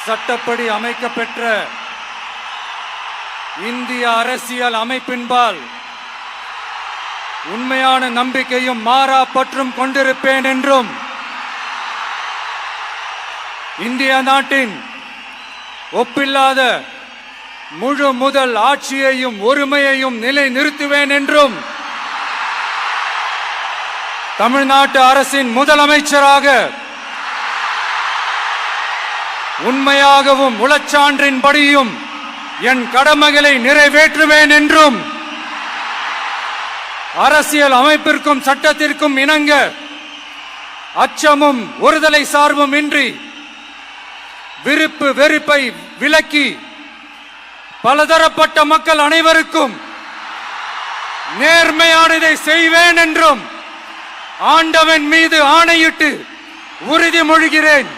சட்டப்படி அமைக்கப்பெற்ற இந்திய அரசியல் அமைப்பின்பால் உண்மையான நம்பிக்கையும் மாறா பற்றும் கொண்டிருப்பேன் என்றும் இந்திய நாட்டின் ஒப்பில்லாத முழு முதல் ஆட்சியையும் ஒருமையையும் நிலைநிறுத்துவேன் என்றும் தமிழ்நாட்டு அரசின் முதலமைச்சராக உண்மையாகவும் உளச்சான்றின்படியும் என் கடமைகளை நிறைவேற்றுவேன் என்றும் அரசியல் அமைப்பிற்கும் சட்டத்திற்கும் இணங்க அச்சமும் ஒருதலை சார்பும் இன்றி விருப்பு வெறுப்பை விலக்கி பலதரப்பட்ட மக்கள் அனைவருக்கும் நேர்மையானதை செய்வேன் என்றும் ஆண்டவன் மீது ஆணையிட்டு உறுதிமொழிகிறேன்.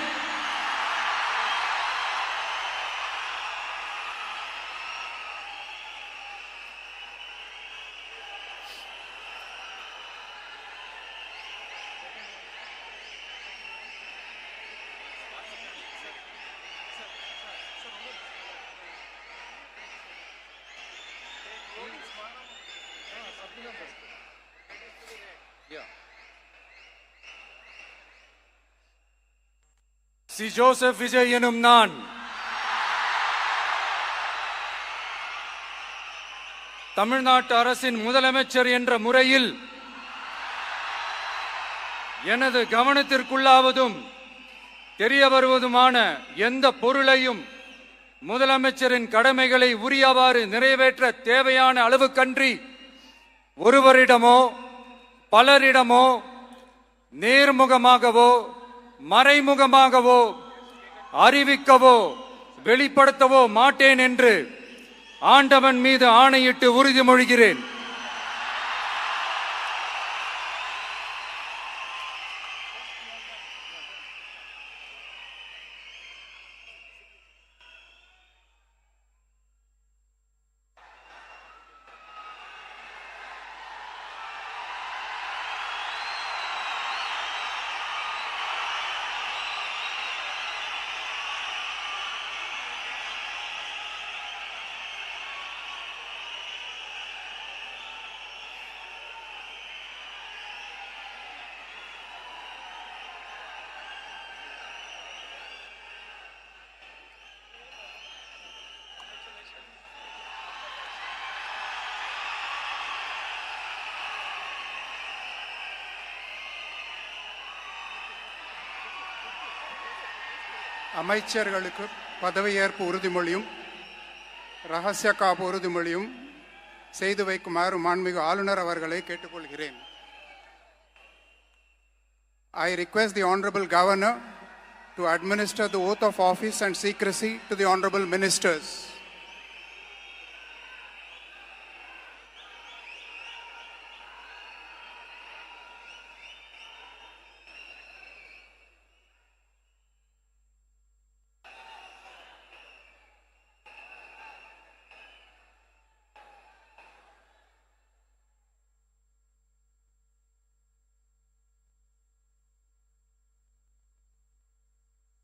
சி. ஜோசப் விஜய் எனும் நான் தமிழ்நாட்டு அரசின் முதலமைச்சர் என்ற முறையில் எனது கவனத்திற்குள்ளாவதும் தெரிய வருவதுமான எந்த பொருளையும் முதலமைச்சரின் கடமைகளை உரியவாறு நிறைவேற்ற தேவையான அளவுக்கன்றி ஒருவரிடமோ பலரிடமோ நேர்முகமாகவோ மறைமுகமாகவோ அறிவிக்கவோ வெளிப்படுத்தவோ மாட்டேன் என்று ஆண்டவன் மீது ஆணையிட்டு உறுதிமொழிகிறேன். அமைச்சர்களுக்கு பதவியேற்பு உறுதிமொழியும் ரகசிய காப்பு உறுதிமொழியும் செய்து வைக்குமாறு மாண்புமிகு ஆளுநர் அவர்களை கேட்டுக்கொள்கிறேன். I request the Honorable Governor to administer the oath of office and secrecy to the Honorable Ministers.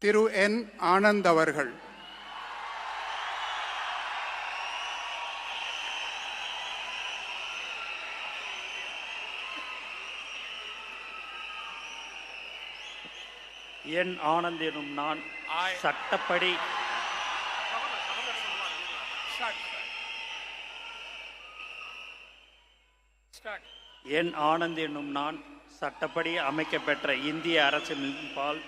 திரு என். ஆனந்த் அவர்கள். என் ஆனந்த் எனும் நான் சட்டப்படி என் ஆனந்த் எனும் நான் சட்டப்படி அமைக்கப்பெற்ற இந்திய அரசின்பால்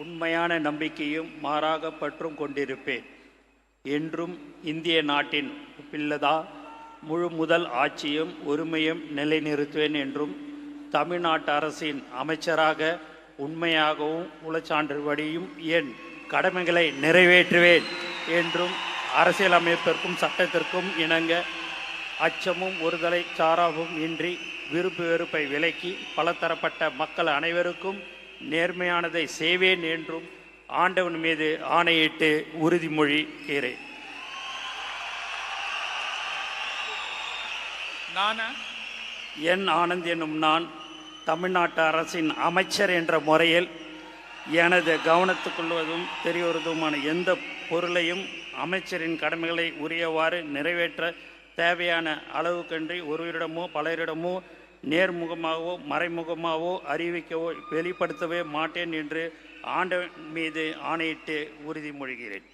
உண்மையான நம்பிக்கையும் மாறாக பற்றும் கொண்டிருப்பேன் என்றும் இந்திய நாட்டின் ஒப்பில்லதா முழு முதல் ஆட்சியும் ஒருமையும் நிலைநிறுத்துவேன் என்றும் தமிழ்நாட்டு அரசின் அமைச்சராக உண்மையாகவும் உளச்சான்றுபடியும் என் கடமைகளை நிறைவேற்றுவேன் என்றும் அரசியலமைப்பிற்கும் சட்டத்திற்கும் இணங்க அச்சமும் ஒருதலை சாராவும் இன்றி விருப்பு வெறுப்பை விலக்கி பலதரப்பட்ட மக்கள் அனைவருக்கும் நேர்மையானதை செய்வேன் என்றும் ஆண்டவன் மீது ஆணையிட்டு உறுதிமொழிகிறேன். என் ஆனந்த் எனும் நான் தமிழ்நாட்டு அரசின் அமைச்சர் என்ற முறையில் எனது கவனத்துக்குள்வதும் தெரியவதுமான எந்த பொருளையும் அமைச்சரின் கடமைகளை உரியவாறு நிறைவேற்ற தேவையான அளவுக்கன்றி ஒருவரிடமோ பலரிடமோ நேர்முகமாகவோ மறைமுகமாகவோ அறிவிக்கவோ வெளிப்படுத்தவே மாட்டேன் என்று ஆண்டவன் மீது ஆணையிட்டு உறுதிமொழிகிறேன்.